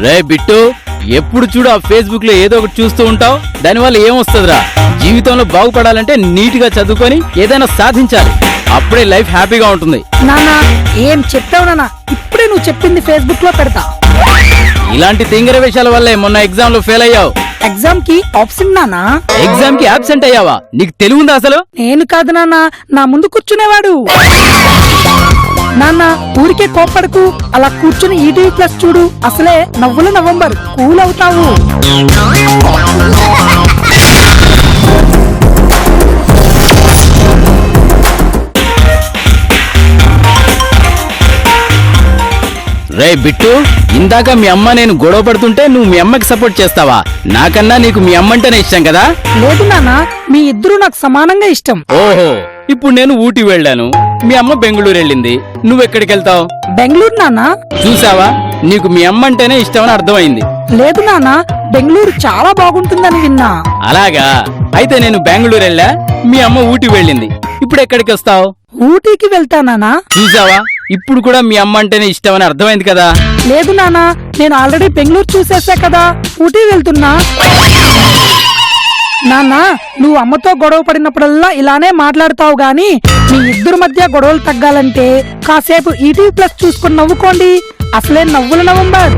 రే bit, ఎప్పుడు చూడు ఆ ఫేస్బుక్ లో ఏదో ఒకటి చూస్తూ ఉంటావు. దానివల్ల ఏమొస్తుందిరా? జీవితంలో బాగుపడాలంటే నీట్ గా చదువుకొని ఏదైనా సాధించాలి. అప్పుడే లైఫ్ హ్యాపీగా ఉంటుంది. నానా ఏం చెప్పావు నానా? ఇప్పుడే నువ్వు చెప్పింది ఫేస్బుక్ లో పెడతా. ఇలాంటి తింగర విషయాల వల్లే మొన్న ఎగ్జామ్ లో ఫెయిల్ అయ్యావు. ఎగ్జామ్ కి ఆప్షన్ నానా? ఎగ్జామ్ కి అబ్సెంట్ అయ్యావా? నీకు తెలివిందా అసలు? నేను కాదు నానా, నా ముందు కూర్చునేవాడు. నాన్న ఊరికే కోప్పడకు, అలా కూర్చుని ఈటీవీ ప్లస్ చూడు. అసలే నవ్వుల నవంబర్, కూల్ అవుతావు. రే బిట్టు, ఇందాక మీ అమ్మ నేను గొడవ పడుతుంటే నువ్వు మీ అమ్మకి సపోర్ట్ చేస్తావా? నాకన్నా నీకు మీ అమ్మ అంటేనే ఇష్టం కదా? లేదు నాన్న, మీ ఇద్దరు నాకు సమానంగా ఇష్టం. ఓహో, ఇప్పుడు నేను ఊటీ వెళ్ళాను, మీ అమ్మ బెంగళూరు వెళ్ళింది, నువ్వెక్కడికి వెళ్తావు? బెంగళూరు నాన్న. చూసావా, నీకు మీ అమ్మ అంటేనే ఇష్టం అని అర్థమైంది. లేదు నాన్న, బెంగళూరు చాలా బాగుంటుందని విన్నా. అలాగా? అయితే నేను బెంగళూరు వెళ్ళా, మీ అమ్మ ఊటీ వెళ్ళింది, ఇప్పుడు ఎక్కడికి వస్తావు? ఊటీకి వెళ్తానా? చూసావా, ఇప్పుడు కూడా మీ అమ్మ అంటేనే ఇష్టం అని అర్థమైంది కదా? లేదు నాన్న, నేను ఆల్రెడీ బెంగళూరు చూసేసా కదా, ఊటీ వెళ్తున్నా. నాన్న, నువ్వు అమ్మతో గొడవ పడినప్పుడల్లా ఇలానే మాట్లాడతావు గాని, మీ ఇద్దరు మధ్య గొడవలు తగ్గాలంటే కాసేపు ఈటీవీ ప్లస్ చూసుకుని నవ్వుకోండి. అసలే నవ్వుల నవంబర్.